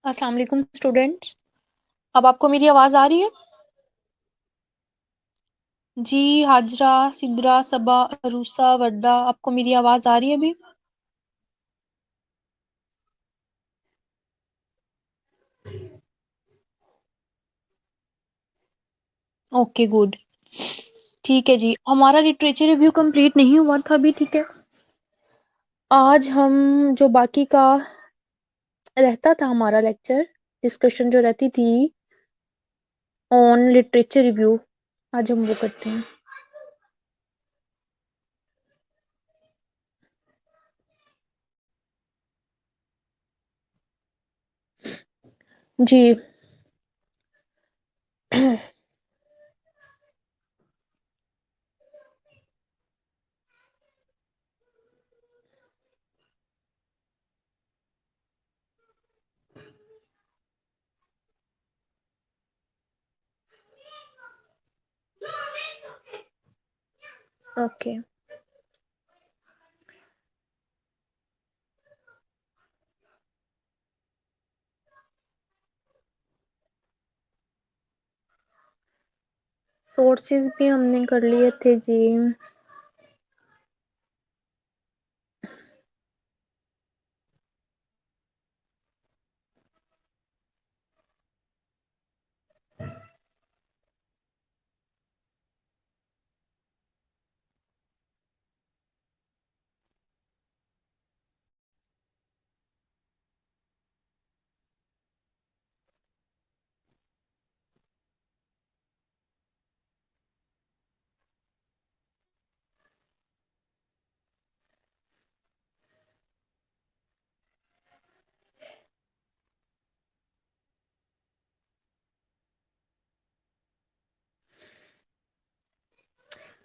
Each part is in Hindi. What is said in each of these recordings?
अस्सलाम वालेकुम स्टूडेंट्स। अब आपको मेरी आवाज़ आ रही है? जी, हाजरा, सिद्रा, सबा, अरूसा, वर्दा, आपको मेरी आवाज़ आ रही है अभी? Okay, good. ठीक है जी, हमारा लिटरेचर रिव्यू कंप्लीट नहीं हुआ था अभी, ठीक है। आज हम जो बाकी का रहता था हमारा लेक्चर, डिस्कशन जो रहती थी ऑन लिटरेचर रिव्यू, आज हम वो करते हैं। जी। ओके। सोर्सेज भी हमने कर लिए थे जी।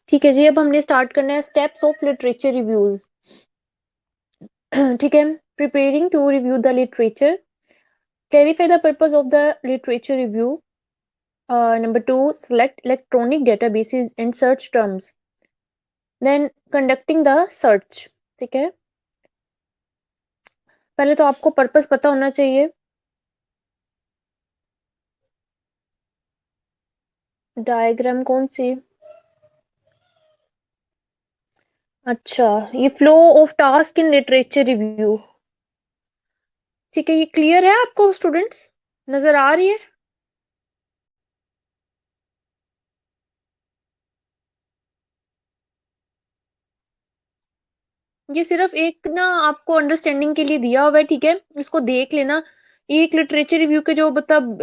ठीक है जी, अब हमने स्टार्ट करना है स्टेप्स ऑफ लिटरेचर रिव्यूज। ठीक है। Preparing to review the literature, clarify the purpose of the literature review. Number two, select electronic databases and search terms, then conducting the search। ठीक है, पहले तो आपको पर्पस पता होना चाहिए। डायग्राम कौन सी? अच्छा, ये flow of task in literature review. ठीक है, ये क्लियर है आपको स्टूडेंट्स? नजर आ रही है? ये सिर्फ एक ना आपको अंडरस्टैंडिंग के लिए दिया हुआ है, ठीक है, इसको देख लेना। ये एक लिटरेचर रिव्यू के जो मतलब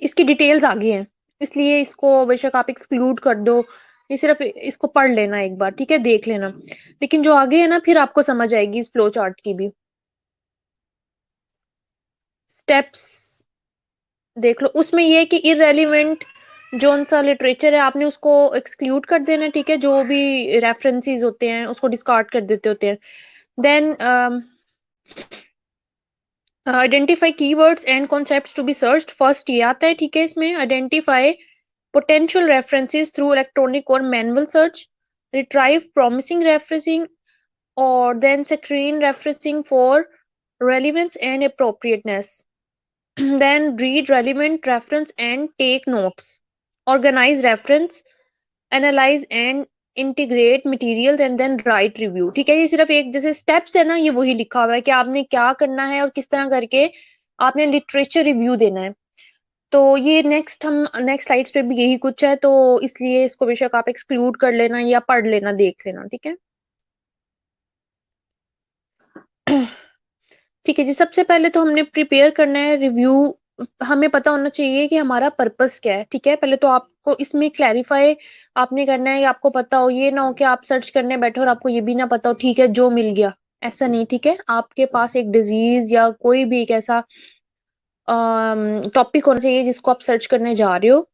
इसकी डिटेल्स आगे हैं, इसलिए इसको बेशक आप एक्सक्लूड कर दो। ये सिर्फ इसको पढ़ लेना एक बार, ठीक है, देख लेना। लेकिन जो आगे है ना, फिर आपको समझ आएगी इस फ्लो चार्ट की भी। स्टेप्स देख लो, उसमें ये है कि इररेलीवेंट जोन सा लिटरेचर है आपने उसको एक्सक्लूड कर देना, ठीक है, जो भी रेफरेंसेस होते हैं उसको डिस्कार्ड कर देते होते हैं। Then identify keywords and concepts to be searched, first ये आता है, ठीक है। इसमें identify potential references through electronic और manual search, retrieve promising referencing, और then screen referencing for relevance and appropriateness. Then read relevant reference and take notes. Organize reference, analyze and integrate materials and then write review। ठीक है, ये सिर्फ एक जैसे स्टेप्स है ना, ये वही लिखा हुआ है कि आपने क्या करना है और किस तरह करके आपने लिटरेचर रिव्यू देना है। तो ये नेक्स्ट हम नेक्स्ट स्लाइड्स पे भी यही कुछ है, तो इसलिए इसको बेशक आप एक्सक्लूड कर लेना या पढ़ लेना, देख लेना, ठीक है। ठीक है जी, सबसे पहले तो हमने प्रिपेयर करना है रिव्यू। हमें पता होना चाहिए कि हमारा पर्पस क्या है, ठीक है। पहले तो आपको इसमें क्लैरिफाई आपने करना है, आपको पता हो, ये ना हो कि आप सर्च करने बैठे और आपको ये भी ना पता हो, ठीक है, जो मिल गया, ऐसा नहीं, ठीक है। आपके पास एक डिजीज या कोई भी एक ऐसा टॉपिक होना चाहिए जिसको आप सर्च करने जा रहे हो।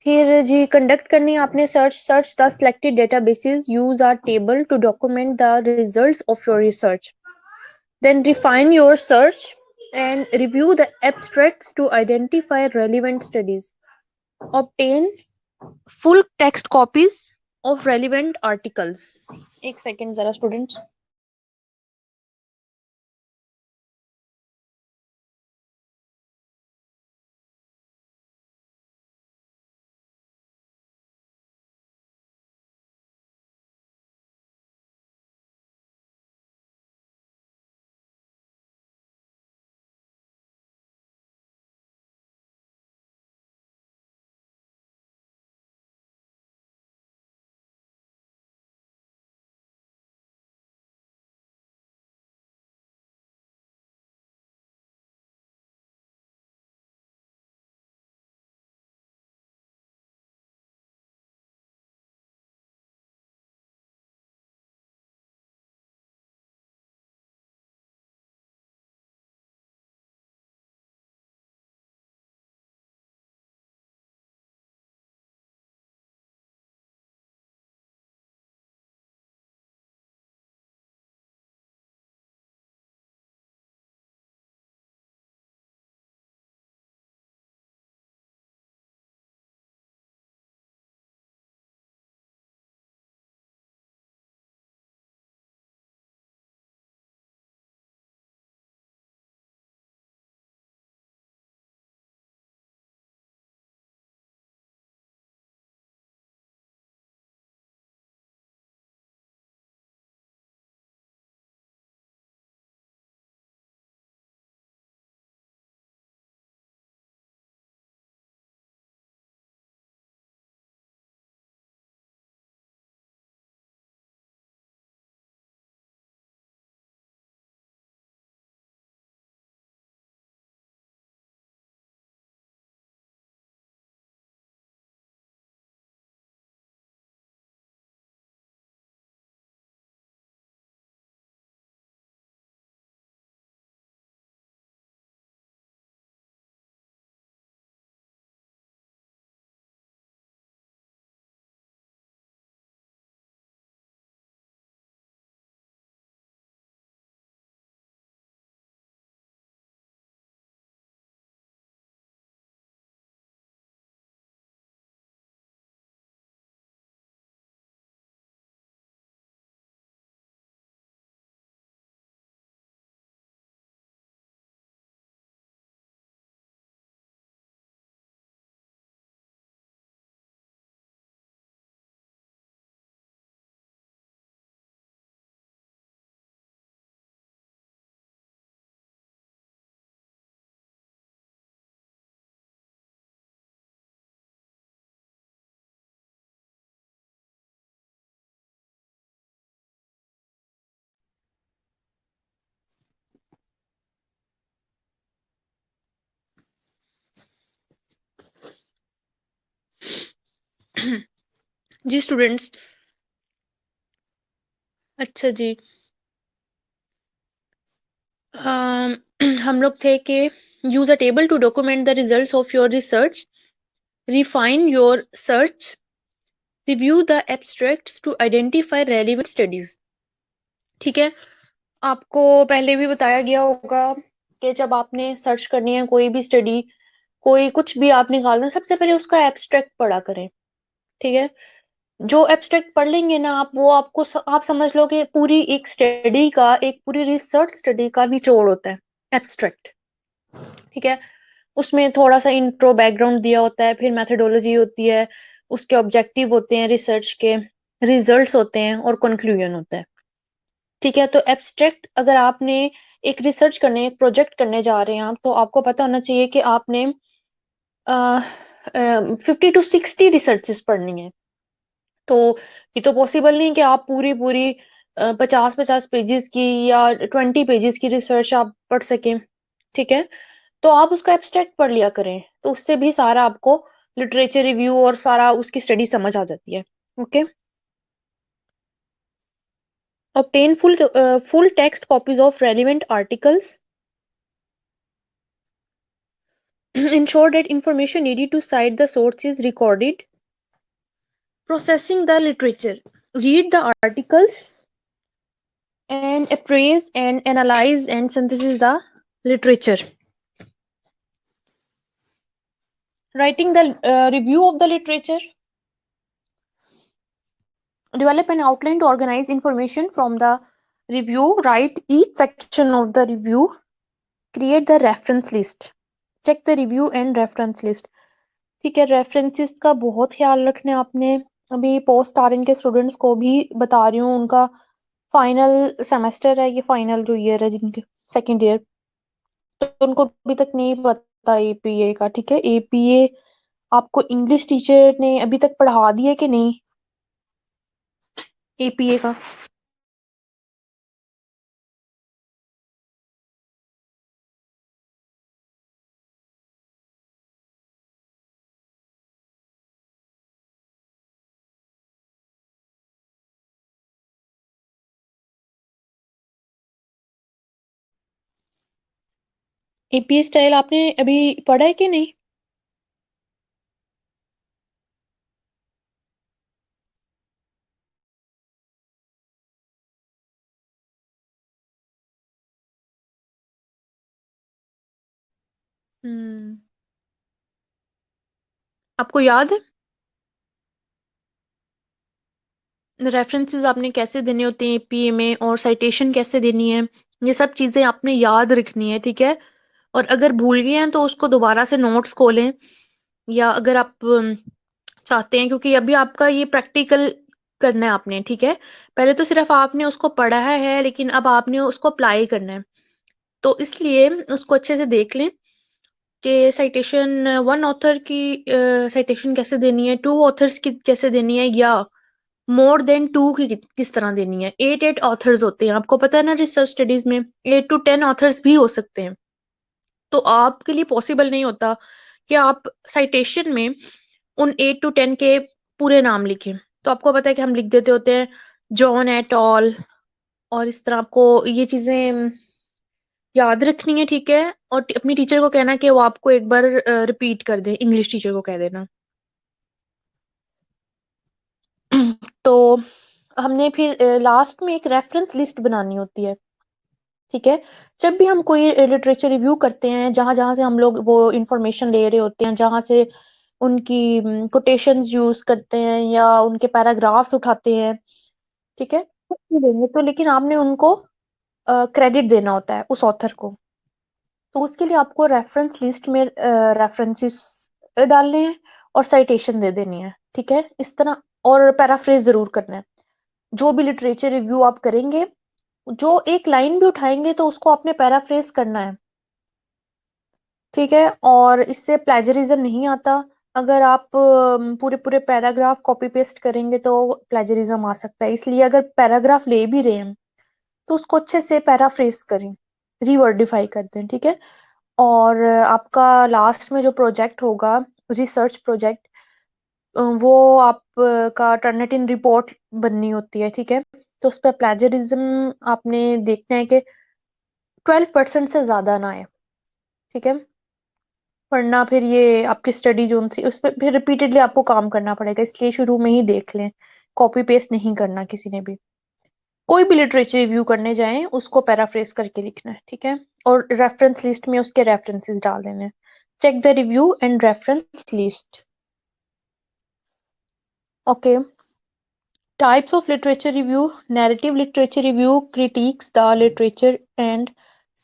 फिर जी कंडक्ट करनी है आपने search. Search the selected databases, use a table to document the results of your research. Then refine your search and review the abstracts to identify relevant studies. Obtain full text copies of relevant articles. एक सेकेंड जरा स्टूडेंट्स। जी स्टूडेंट्स, अच्छा जी। हम लोग थे कि use a table to document the results of your research, refine your search, review the abstracts to identify relevant studies. ठीक है, आपको पहले भी बताया गया होगा कि जब आपने सर्च करनी है कोई भी स्टडी, कोई कुछ भी आप निकालना है, सबसे पहले उसका एब्स्ट्रैक्ट पढ़ा करें। ठीक है, जो एब्स्ट्रैक्ट पढ़ लेंगे ना आप, वो आपको आप समझ लो कि पूरी एक स्टडी का, एक पूरी रिसर्च स्टडी का निचोड़ होता है एब्स्ट्रैक्ट। ठीक है, उसमें थोड़ा सा इंट्रो बैकग्राउंड दिया होता है, फिर मेथोडोलॉजी होती है, उसके ऑब्जेक्टिव होते हैं रिसर्च के, रिजल्ट्स होते हैं और कंक्लूजन होता है। ठीक है, तो एब्स्ट्रैक्ट अगर आपने एक रिसर्च करने, एक प्रोजेक्ट करने जा रहे हैं आप, तो आपको पता होना चाहिए कि आपने 50 to 60 रिसर्चेस पढ़नी है। तो ये तो पॉसिबल नहीं कि आप पूरी पूरी 50-50 पेजेस की या 20 पेजेस की रिसर्च आप पढ़ सकें। ठीक है, तो आप उसका एब्स्ट्रैक्ट पढ़ लिया करें, तो उससे भी सारा आपको लिटरेचर रिव्यू और सारा उसकी स्टडी समझ आ जाती है। Okay, obtain full text copies of relevant articles. Ensure that information needed to cite the source is recorded. Processing the literature. Read the articles and appraise and analyze and synthesize the literature. Writing the review of the literature. Develop an outline to organize information from the review. Write each section of the review. Create the reference list. Check the review and reference list. ठीक है, रेफरेंसेस का बहुत ख्याल रखना है आपने। अभी पोस्ट आरएन के स्टूडेंट्स को भी बता रही हूँ, उनका फाइनल सेमेस्टर है, ये फाइनल जो ईयर है जिनके सेकंड ईयर, तो उनको अभी तक नहीं पता एपीए का। ठीक है, एपीए आपको इंग्लिश टीचर ने अभी तक पढ़ा दिया कि नहीं, एपीए का? एपीए स्टाइल आपने अभी पढ़ा है कि नहीं? हम्म, आपको याद है रेफरेंसेस आपने कैसे देने होते हैं एपीए में, और साइटेशन कैसे देनी है? ये सब चीजें आपने याद रखनी है। ठीक है, और अगर भूल गए हैं तो उसको दोबारा से नोट्स खोलें, या अगर आप चाहते हैं, क्योंकि अभी आपका ये प्रैक्टिकल करना है आपने। ठीक है, पहले तो सिर्फ आपने उसको पढ़ा है, लेकिन अब आपने उसको अप्लाई करना है, तो इसलिए उसको अच्छे से देख लें कि साइटेशन वन ऑथर की साइटेशन कैसे देनी है, टू ऑथर्स की कैसे देनी है, या मोर देन टू की किस तरह देनी है। 8 ऑथर्स होते हैं, आपको पता है ना, रिसर्च स्टडीज में 8 to 10 ऑथर्स भी हो सकते हैं। तो आपके लिए पॉसिबल नहीं होता कि आप साइटेशन में उन 8 to 10 के पूरे नाम लिखें। तो आपको पता है कि हम लिख देते होते हैं जॉन एट ऑल, और इस तरह आपको ये चीजें याद रखनी है। ठीक है, और अपनी टीचर को कहना कि वो आपको एक बार रिपीट कर दे, इंग्लिश टीचर को कह देना। तो हमने फिर लास्ट में एक रेफरेंस लिस्ट बनानी होती है। ठीक है, जब भी हम कोई लिटरेचर रिव्यू करते हैं, जहां जहां से हम लोग वो इंफॉर्मेशन ले रहे होते हैं, जहां से उनकी कोटेशंस यूज करते हैं या उनके पैराग्राफ्स उठाते हैं, ठीक है, कुछ भी देंगे तो, लेकिन आपने उनको क्रेडिट देना होता है उस ऑथर को। तो उसके लिए आपको रेफरेंस लिस्ट में रेफरेंसेस डालने हैं और साइटेशन दे देनी है। ठीक है, इस तरह, और पैराफ्रेज जरूर करना है। जो भी लिटरेचर रिव्यू आप करेंगे, जो एक लाइन भी उठाएंगे तो उसको आपने पैराफ्रेज करना है। ठीक है, और इससे प्लेजरिज्म नहीं आता। अगर आप पूरे पूरे पैराग्राफ कॉपी पेस्ट करेंगे तो प्लेजरिज्म आ सकता है, इसलिए अगर पैराग्राफ ले भी रहे हैं तो उसको अच्छे से पैराफ्रेज करें, रिवर्डिफाई कर दें। ठीक है, और आपका लास्ट में जो प्रोजेक्ट होगा, रिसर्च प्रोजेक्ट, वो आपका टर्निटिन रिपोर्ट बननी होती है, ठीक है। तो उस पर प्लेजरिज्म आपने देखना है कि 12% से ज्यादा ना आए, ठीक है। वरना फिर ये आपकी स्टडी जोन सी उस पर फिर रिपीटेडली आपको काम करना पड़ेगा, इसलिए शुरू में ही देख लें, कॉपी पेस्ट नहीं करना किसी ने भी। कोई भी लिटरेचर रिव्यू करने जाएं उसको पैराफ्रेज करके लिखना है, ठीक है। और रेफरेंस लिस्ट में उसके रेफरेंसेस डाल देने हैं। Check the review and reference list. Okay. Types of literature review. Narrative literature review critiques the literature and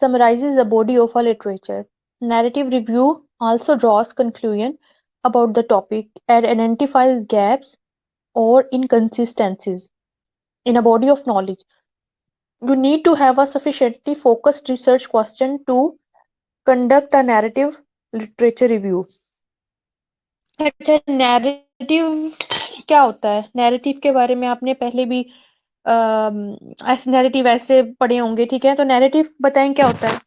summarizes the body of a literature. Narrative review also draws conclusion about the topic and identifies gaps or inconsistencies in a body of knowledge. You need to have a sufficiently focused research question to conduct a narrative literature review. अच्छा, नैरेटिव क्या होता है? नैरेटिव के बारे में आपने पहले भी ऐसे नैरेटिव ऐसे पढ़े होंगे, ठीक है। तो नैरेटिव बताएं क्या होता है?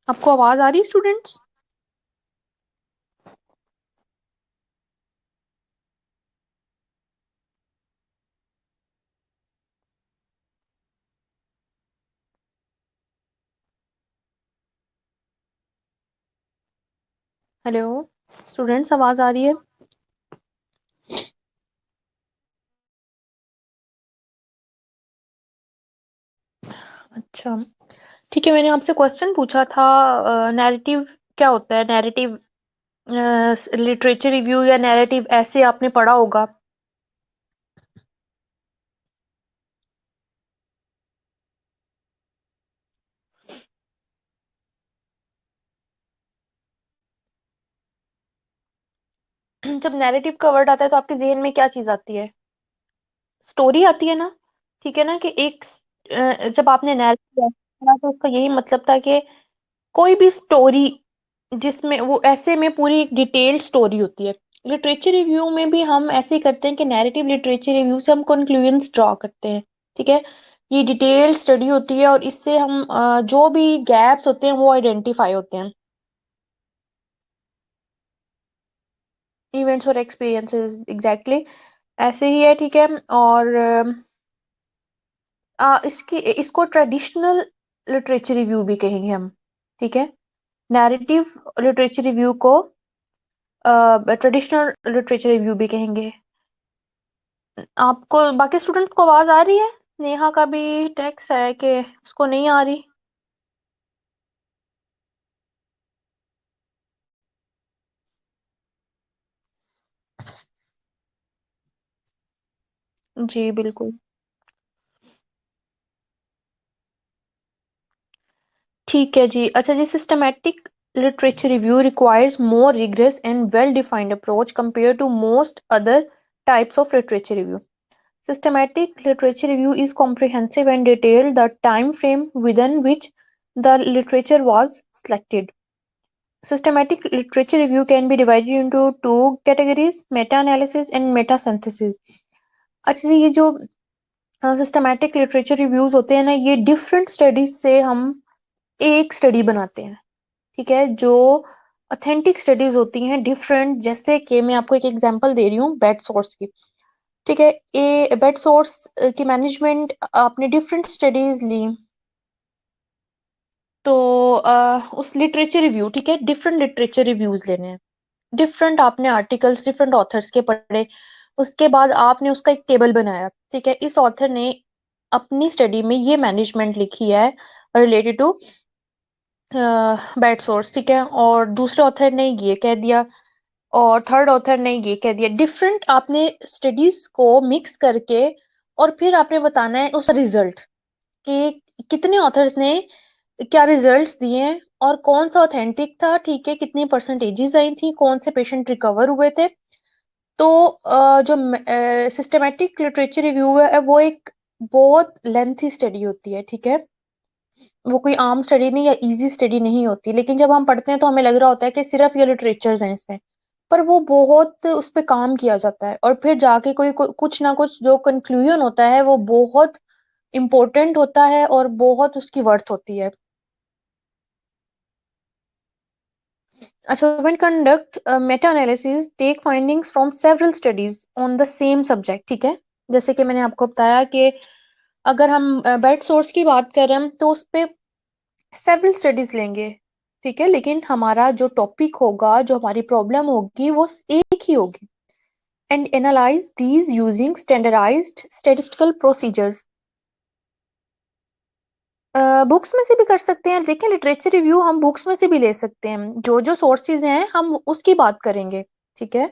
आपको आवाज आ रही है स्टूडेंट्स? हेलो स्टूडेंट्स, आवाज आ रही है? अच्छा, ठीक है। मैंने आपसे क्वेश्चन पूछा था, नैरेटिव क्या होता है? नैरेटिव लिटरेचर रिव्यू या नैरेटिव ऐसे आपने पढ़ा होगा। जब नैरेटिव का वर्ड आता है तो आपके जेहन में क्या चीज आती है? स्टोरी आती है ना, ठीक है ना। कि एक जब आपने नैरेटिव पढ़ा तो उसका यही मतलब था कि कोई भी स्टोरी जिसमें वो ऐसे में पूरी एक डिटेल्ड स्टोरी होती है। लिटरेचर रिव्यू में भी हम ऐसे ही करते हैं कि नैरेटिव लिटरेचर रिव्यू से हम कंक्लूजन्स ड्रॉ करते हैं, ठीक है। ये डिटेल्ड स्टडी होती है और इससे हम जो भी गैप्स होते हैं वो आइडेंटिफाई होते हैं। इवेंट्स और एक्सपीरियंसेस एग्जैक्टली ऐसे ही है, ठीक है। और इसको ट्रेडिशनल लिटरेचर रिव्यू भी कहेंगे हम, ठीक है। नैरेटिव लिटरेचर रिव्यू को ट्रेडिशनल लिटरेचर रिव्यू भी कहेंगे। आपको बाकी स्टूडेंट को आवाज आ रही है? नेहा का भी टेक्स्ट है कि उसको नहीं आ रही। जी बिल्कुल। ठीक है जी। अच्छा जी, systematic literature review requires more rigorous and well defined approach compare to most other types of literature review. Systematic literature review is comprehensive and detailed the time frame within which the literature was selected. Systematic literature review can be divided into two categories, meta-analysis and meta-synthesis. अच्छा जी, ये जो सिस्टमैटिक लिटरेचर रिव्यूज होते हैं ना, ये डिफरेंट स्टडीज से हम एक स्टडी बनाते हैं, ठीक है। जो ऑथेंटिक स्टडीज होती हैं डिफरेंट, जैसे कि मैं आपको एक एग्जांपल दे रही हूँ बेड सोर्स की, ठीक है। ए बेड सोर्स की मैनेजमेंट आपने डिफरेंट स्टडीज ली, तो उस लिटरेचर रिव्यू, ठीक है, डिफरेंट लिटरेचर रिव्यूज लेने हैं, डिफरेंट आपने आर्टिकल्स डिफरेंट ऑथर्स के पढ़े, उसके बाद आपने उसका एक टेबल बनाया, ठीक है। इस ऑथर ने अपनी स्टडी में ये मैनेजमेंट लिखी है रिलेटेड टू बेड सोर्स, ठीक है, और दूसरे ऑथर ने ये कह दिया और थर्ड ऑथर ने ये कह दिया। डिफरेंट आपने स्टडीज को मिक्स करके और फिर आपने बताना है उसका रिजल्ट कि कितने ऑथर्स ने क्या रिजल्ट्स दिए और कौन सा ऑथेंटिक था, ठीक है, कितनी परसेंटेजेस आई थी, कौन से पेशेंट रिकवर हुए थे। तो जो सिस्टमेटिक लिटरेचर रिव्यू है वो एक बहुत लेंथी स्टडी होती है, ठीक है। वो कोई आम स्टडी नहीं या इजी स्टडी नहीं होती, लेकिन जब हम पढ़ते हैं तो हमें लग रहा होता है कि सिर्फ ये लिटरेचर्स हैं इसमें, पर वो बहुत उस पे काम किया जाता है और फिर जाके कुछ ना कुछ जो कंक्लूजन होता है वो बहुत इम्पोर्टेंट होता है और बहुत उसकी वर्थ होती है। अच्छा, when conduct meta-analysis take findings from several studies on the same subject, ठीक है। जैसे कि मैंने आपको बताया कि अगर हम बेड सोर्स की बात करें तो उस पे सेवरल स्टडीज लेंगे, ठीक है, लेकिन हमारा जो टॉपिक होगा, जो हमारी प्रॉब्लम होगी वो एक ही होगी। And analyze these using standardized statistical procedures. Books में से भी कर सकते हैं, देखिए लिटरेचर रिव्यू हम बुक्स में से भी ले सकते हैं, जो जो सोर्सेज हैं हम उसकी बात करेंगे, ठीक है।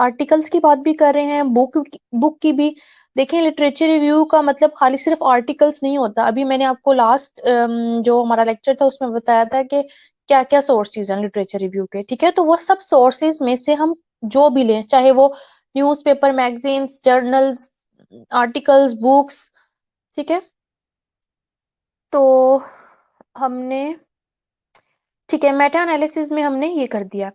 आर्टिकल्स की बात भी कर रहे हैं, बुक की भी। देखें, लिटरेचर रिव्यू का मतलब खाली सिर्फ आर्टिकल्स नहीं होता। अभी मैंने आपको लास्ट जो हमारा लेक्चर था उसमें बताया था कि क्या क्या सोर्सेज हैं लिटरेचर रिव्यू के, ठीक है। तो वो सब सोर्सेज में से हम जो भी लें, चाहे वो newspaper, magazines, journals, articles, books, ठीक है। तो हमने, ठीक है, मेटा एनालिसिस में हमने ये कर दिया।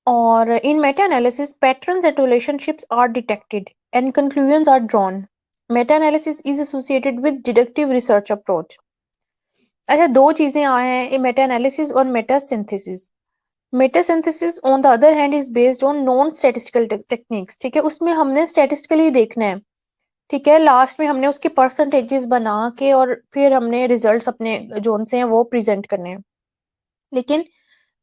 और in meta-analysis, patterns and relationships are detected and conclusions are drawn. Meta-analysis is associated with deductive research approach. अच्छा, दो चीजें आए हैं, मेटा एनालिसिस और Meta synthesis. Meta synthesis on the other hand is based on non statistical techniques, ठीक है। उसमें हमने स्टैटिस्टिकली देखना है, ठीक है। लास्ट में हमने उसके परसेंटेजेस बना के और फिर हमने रिजल्ट्स अपने जो से हैं वो प्रेजेंट करने हैं। लेकिन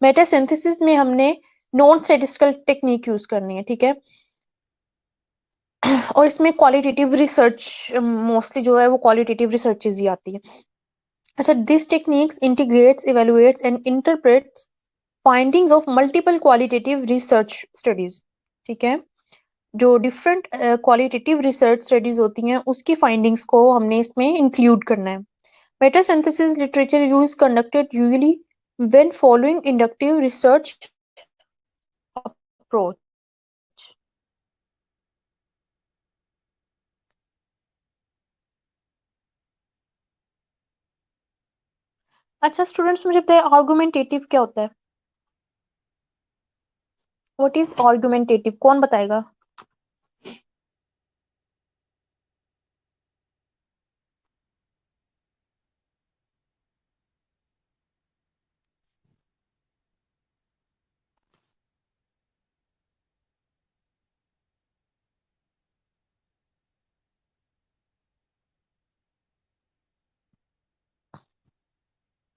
मेटा सिंथेसिस में हमने नॉन स्टैटिस्टिकल टेक्निक यूज करनी है, ठीक है। और इसमें क्वालिटेटिव रिसर्च मोस्टली जो है वो क्वालिटेटिव रिसर्चेज ही आती है। अच्छा, this techniques integrates, evaluates and interprets findings of multiple qualitative research studies, ठीक है। जो डिफरेंट क्वालिटेटिव रिसर्च स्टडीज होती हैं उसकी फाइंडिंग्स को हमने इसमें इंक्लूड करना है। Meta synthesis literature review is conducted usually when following inductive research approach. अच्छा स्टूडेंट्स, मुझे बताइए आर्गुमेंटेटिव क्या होता है? व्हाट इज आर्गुमेंटेटिव, कौन बताएगा?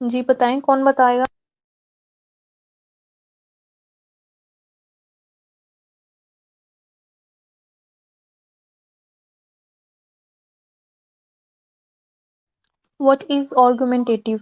जी बताएं, कौन बताएगा? What is argumentative?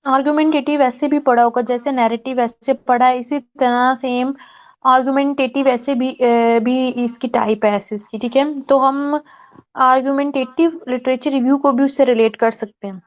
आर्गुमेंटेटिव ऐसे भी पढ़ा होगा जैसे नैरेटिव ऐसे पढ़ा है, इसी तरह सेम आर्गुमेंटेटिव ऐसे भी इसकी टाइप है ऐसे इसकी, ठीक है। तो हम आर्गुमेंटेटिव लिटरेचर रिव्यू को भी उससे रिलेट कर सकते हैं।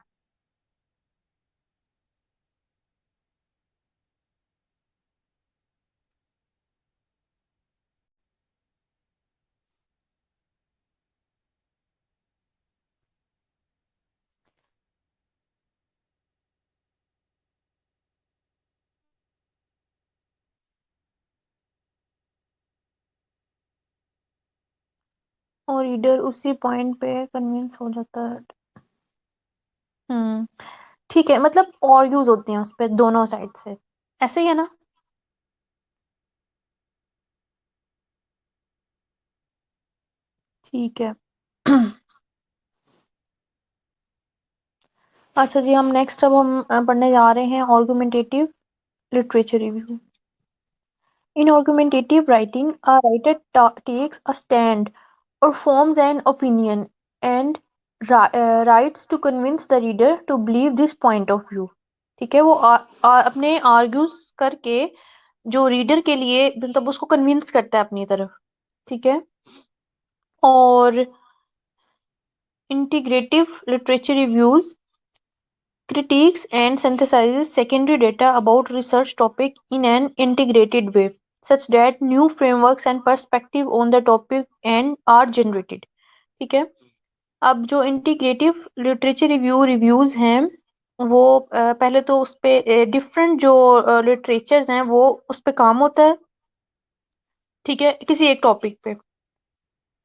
और रीडर उसी पॉइंट पे कन्विंस हो जाता है। हम्म, ठीक है, मतलब और यूज होते हैं उस पे दोनों साइड से, ऐसे ही है ना? ठीक है। अच्छा जी, हम नेक्स्ट अब हम पढ़ने जा रहे हैं argumentative literature review. In argumentative writing, a writer takes a stand or forms an opinion and writes to convince the reader to believe this point of view. ठीक है, वो अपने आर्ग्यूज करके जो रीडर के लिए मतलब उसको कन्विंस करता है अपनी तरफ, ठीक है। और integrative literature reviews critiques and synthesizes secondary data about research topic in an integrated way, such that new frameworks and perspective on the topic and are generated. ठीक है। अब जो इंटीग्रेटिव लिटरेचर रिव्यूज हैं वो पहले तो उस पे डिफरेंट जो लिटरेचर्स हैं वो उस पे काम होता है, ठीक है, किसी एक टॉपिक पे।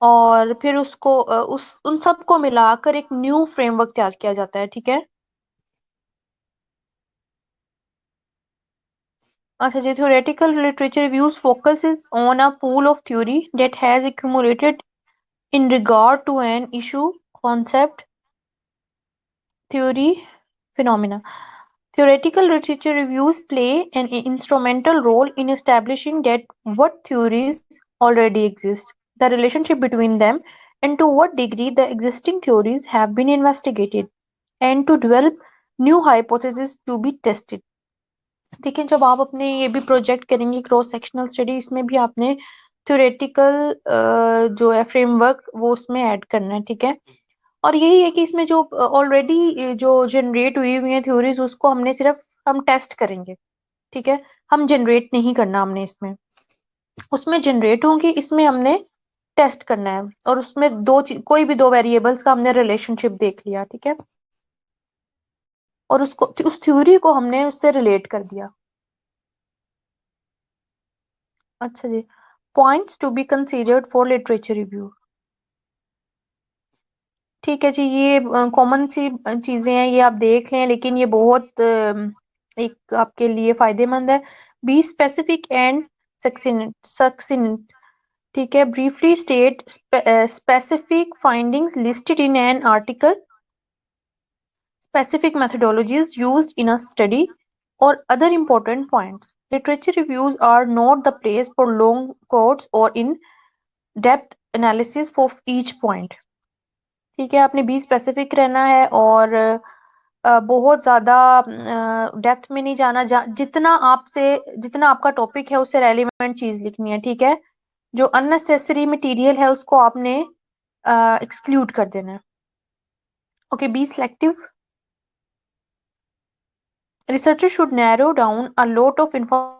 और फिर उसको उस उन सबको मिलाकर एक न्यू फ्रेमवर्क तैयार किया जाता है, ठीक है। अच्छा जी, theoretical literature reviews focuses on a pool of theory that has accumulated in regard to an issue, concept, theory, phenomena. Theoretical literature reviews play an instrumental role in establishing that what theories already exist, the relationship between them, and to what degree the existing theories have been investigated, and to develop new hypotheses to be tested. देखिए, जब आप अपने ये भी प्रोजेक्ट करेंगे क्रॉस सेक्शनल स्टडी, इसमें भी आपने थ्योरेटिकल जो है फ्रेमवर्क वो उसमें ऐड करना है, ठीक है। और यही है कि इसमें जो ऑलरेडी जो जनरेट हुई हुई है थ्योरीज उसको हमने सिर्फ हम टेस्ट करेंगे, ठीक है। हम जनरेट नहीं करना हमने इसमें, उसमें जनरेट होंगी, इसमें हमने टेस्ट करना है। और उसमें कोई भी दो वेरिएबल्स का हमने रिलेशनशिप देख लिया, ठीक है। और उसको उस थ्योरी को हमने उससे रिलेट कर दिया। अच्छा जी, points to be considered for literature review. ठीक है जी, ये कॉमन सी चीजें हैं, ये आप देख लें, लेकिन ये बहुत एक आपके लिए फायदेमंद है। बी स्पेसिफिक एंड सक्सिनेंट, ठीक है। Briefly state specific findings listed in an article, specific methodologies used in a study, or other important points. Literature reviews are not the place for long quotes or in-depth analysis for each point. ठीक है, आपने बी स्पेसिफिक रहना है और बहुत ज्यादा डेप्थ में नहीं जाना, जितना आपका टॉपिक है उससे रेलिवेंट चीज लिखनी है, ठीक है। जो अननेसेसरी मटेरियल है उसको आपने एक्सक्लूड कर देना है। Okay, be selective. Researchers should narrow down a lot of information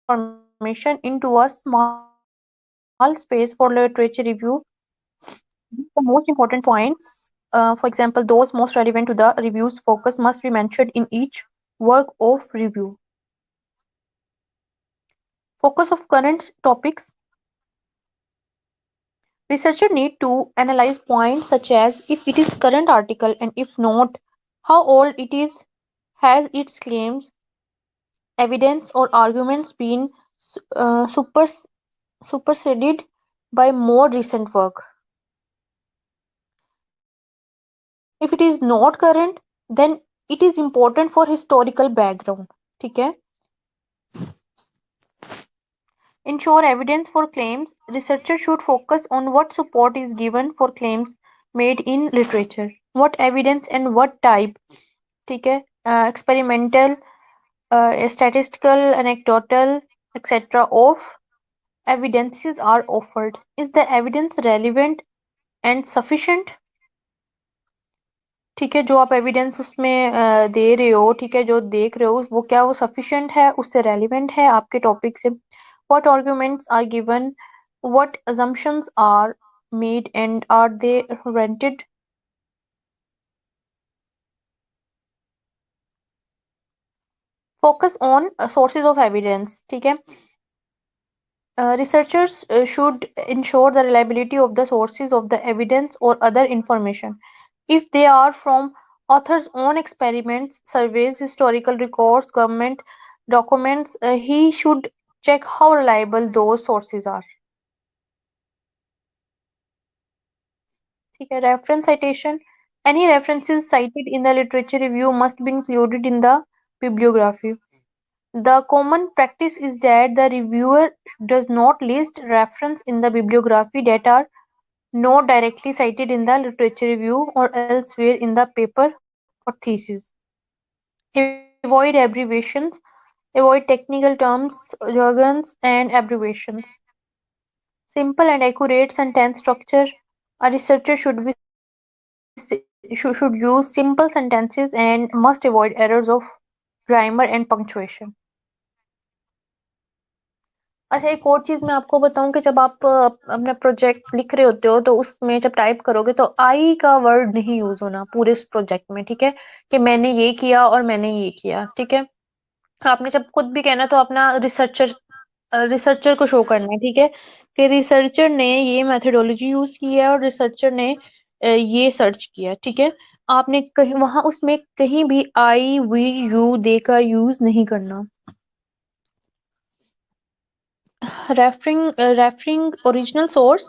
information into a small space for literature review. The most important points, for example, those most relevant to the review's focus must be mentioned in each work of review. Focus of current topics. Researchers need to analyze points such as if it is current article and if not, how old it is, has its claims, evidence or arguments been superseded by more recent work. If it is not current, then it is important for historical background. ठीक है? Ensure evidence for claims. Researchers should focus on what support is given for claims made in literature. What evidence and what type. ठीक है? Experimental, statistical, anecdotal, etc. of evidences are offered. Is the evidence relevant and sufficient? ठीक है, जो आप एविडेंस उसमें दे रहे हो, ठीक है, जो देख रहे हो, वो क्या वो सफिशिएंट है, उससे रेलिवेंट है आपके टॉपिक से. What arguments are given, what assumptions are made and are they rented. Focus on sources of evidence. ठीक है, researchers should ensure the reliability of the sources of the evidence or other information. If they are from author's own experiments, surveys, historical records, government documents, he should check how reliable those sources are. ठीक है, reference citation. Any references cited in the literature review must be included in the bibliography. The common practice is that the reviewer does not list reference in the bibliography that are not directly cited in the literature review or elsewhere in the paper or thesis. Avoid abbreviations. Avoid technical terms, jargons, and abbreviations. Simple and accurate sentence structure. A researcher should use simple sentences and must avoid errors of grammar and punctuation. अच्छा, एक और चीज मैं आपको बताऊं कि जब आप अपना प्रोजेक्ट लिख रहे होते हो तो उसमें जब टाइप करोगे तो आई का वर्ड नहीं यूज होना पूरे इस प्रोजेक्ट में. ठीक है, कि मैंने ये किया और मैंने ये किया. ठीक है, आपने जब खुद भी कहना तो अपना रिसर्चर को शो करना है. ठीक है, कि रिसर्चर ने ये मेथोडोलॉजी यूज की है और रिसर्चर ने ये सर्च किया. ठीक है, आपने कहीं वहां उसमें कहीं भी आई वी यू दे का यूज नहीं करना. Referring original source,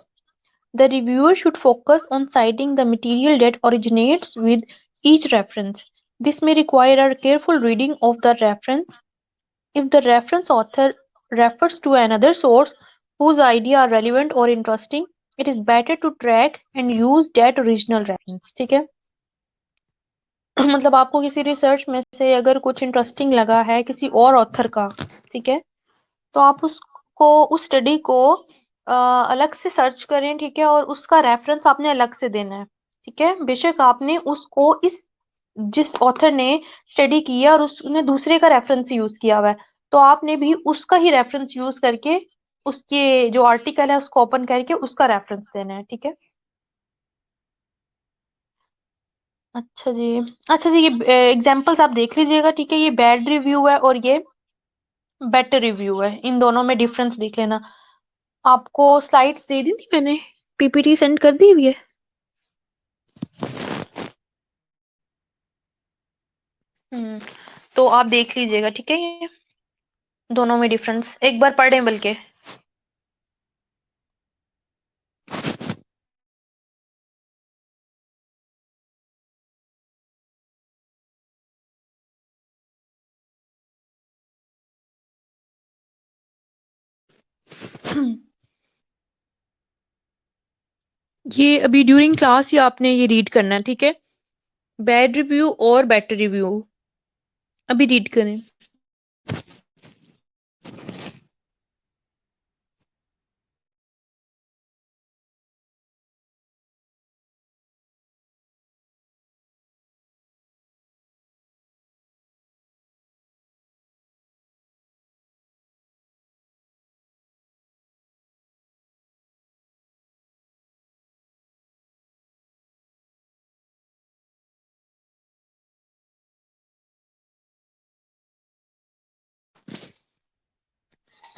the reviewer should focus on citing the material that originates with each reference. This may require a careful reading of the reference. If the reference author refers to another source whose idea are relevant or interesting, it is better to track and use that original reference. ठीक है, मतलब आपको किसी रिसर्च में से अगर कुछ इंटरेस्टिंग लगा है किसी और ऑथर का, ठीक है, तो आप उसको उस स्टडी को अलग से सर्च करें. ठीक है, और उसका रेफरेंस आपने अलग से देना है. ठीक है, बेशक आपने उसको इस जिस ऑथर ने स्टडी किया और उसने दूसरे का रेफरेंस यूज किया हुआ है, तो आपने भी उसका ही रेफरेंस यूज करके उसके जो आर्टिकल है उसको ओपन करके उसका रेफरेंस देना है. ठीक है, अच्छा जी. अच्छा जी, ये एग्जांपल्स आप देख लीजिएगा. ठीक है, ये बैड रिव्यू है और ये बेटर रिव्यू है. इन दोनों में डिफरेंस देख लेना. आपको स्लाइड्स दे दी थी मैंने, पीपीटी सेंड कर दी हुई है. तो आप देख लीजिएगा. ठीक है, ये दोनों में डिफरेंस एक बार पढ़ें बल्कि. ये अभी ड्यूरिंग क्लास ही आपने ये रीड करना है. ठीक है, बैड रिव्यू और बेटर रिव्यू अभी रीड करें.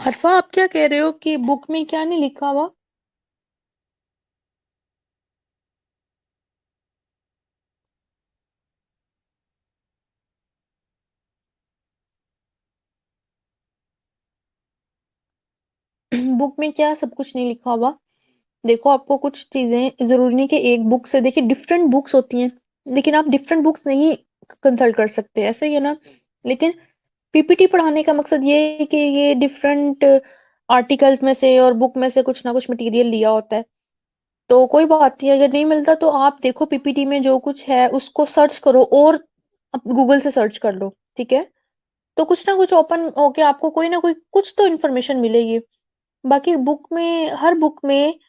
हरफा, आप क्या कह रहे हो कि बुक में क्या नहीं लिखा हुआ? बुक में क्या सब कुछ नहीं लिखा हुआ? देखो, आपको कुछ चीजें जरूरी नहीं कि एक बुक से, देखिए डिफरेंट बुक्स होती हैं, लेकिन आप डिफरेंट बुक्स नहीं कंसल्ट कर सकते, ऐसे ही है ना। लेकिन पीपीटी पढ़ाने का मकसद ये है कि ये डिफरेंट आर्टिकल्स में से और बुक में से कुछ ना कुछ मटेरियल लिया होता है। तो कोई बात नहीं, अगर नहीं मिलता तो आप देखो पीपीटी में जो कुछ है उसको सर्च करो, और गूगल से सर्च कर लो, ठीक है। तो कुछ ना कुछ ओपन होके आपको कोई ना कोई कुछ तो इन्फॉर्मेशन मिलेगी। बाकी बुक में, हर बुक में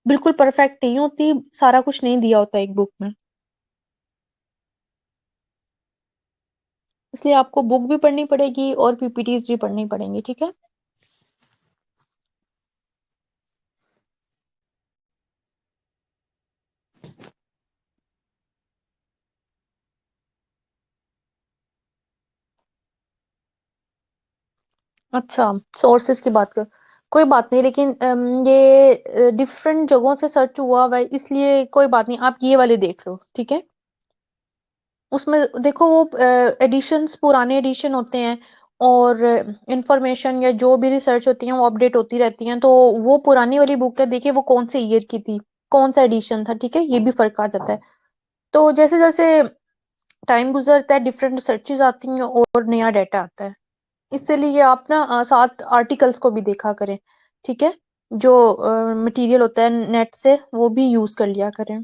बिल्कुल परफेक्ट नहीं होती, सारा कुछ नहीं दिया होता एक बुक में। इसलिए आपको बुक भी पढ़नी पड़ेगी और पीपीटीज भी पढ़नी पड़ेंगी, ठीक है। अच्छा, सोर्सेज की बात कर, कोई बात नहीं, लेकिन ये डिफरेंट जगहों से सर्च हुआ हुआ है, इसलिए कोई बात नहीं, आप ये वाले देख लो, ठीक है। उसमें देखो वो एडिशंस, पुराने एडिशन होते हैं, और इंफॉर्मेशन या जो भी रिसर्च होती है वो अपडेट होती रहती हैं, तो वो पुरानी वाली बुक है, देखिए वो कौन से ईयर की थी, कौन सा एडिशन था, ठीक है, ये भी फर्क आ जाता है। तो जैसे जैसे टाइम गुजरता है डिफरेंट रिसर्चेज आती हैं और नया डाटा आता है, इसलिए आप ना साथ आर्टिकल्स को भी देखा करें, ठीक है। जो मटेरियल होता है नेट से वो भी यूज कर लिया करें।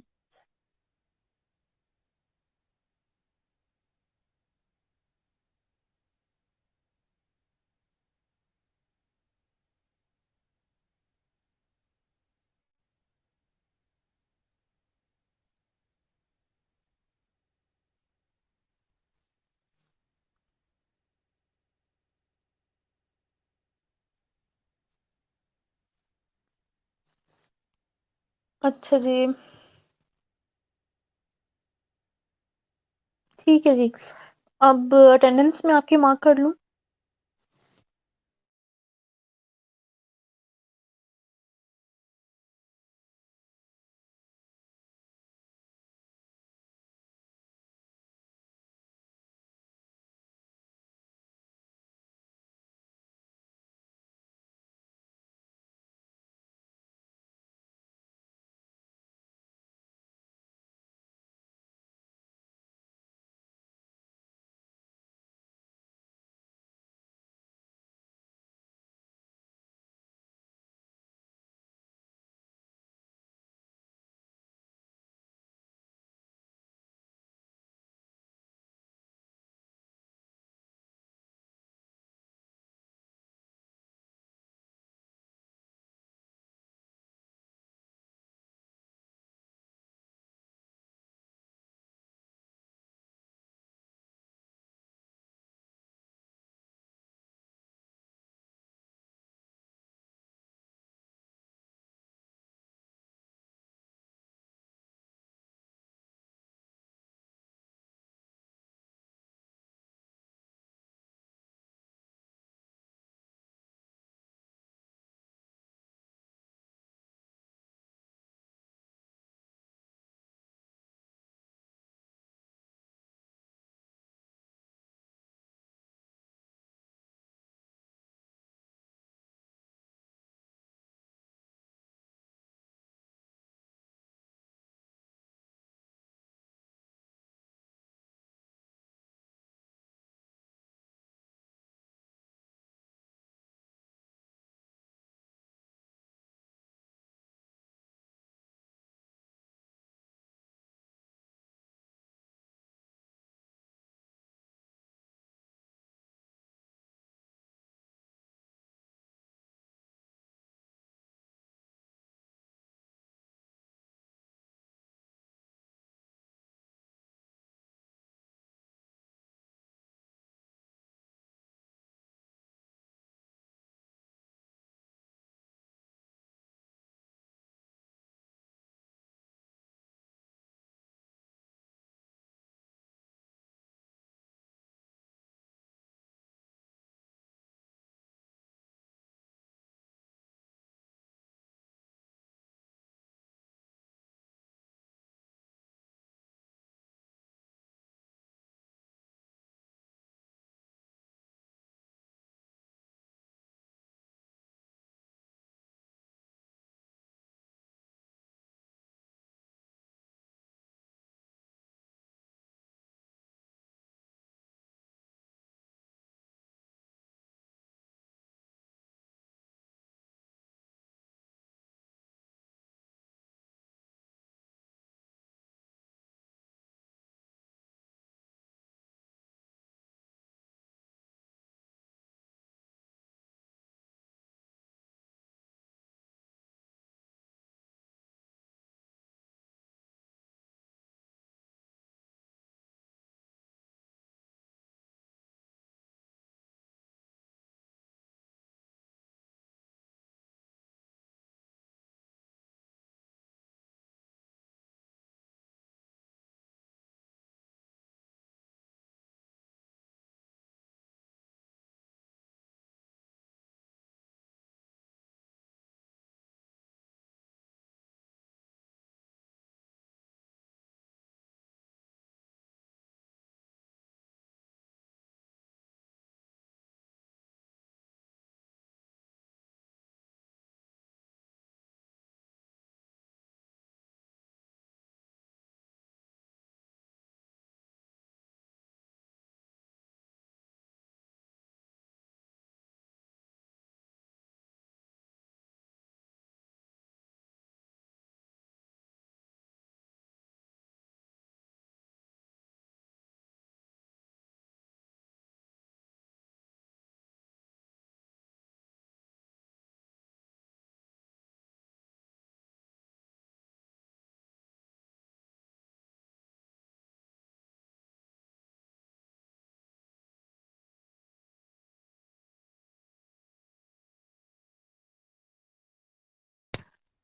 अच्छा जी, ठीक है जी। अब अटेंडेंस में आपकी मार्क कर लूं?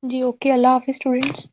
जी ओके, अल्लाह हाफिज स्टूडेंट्स।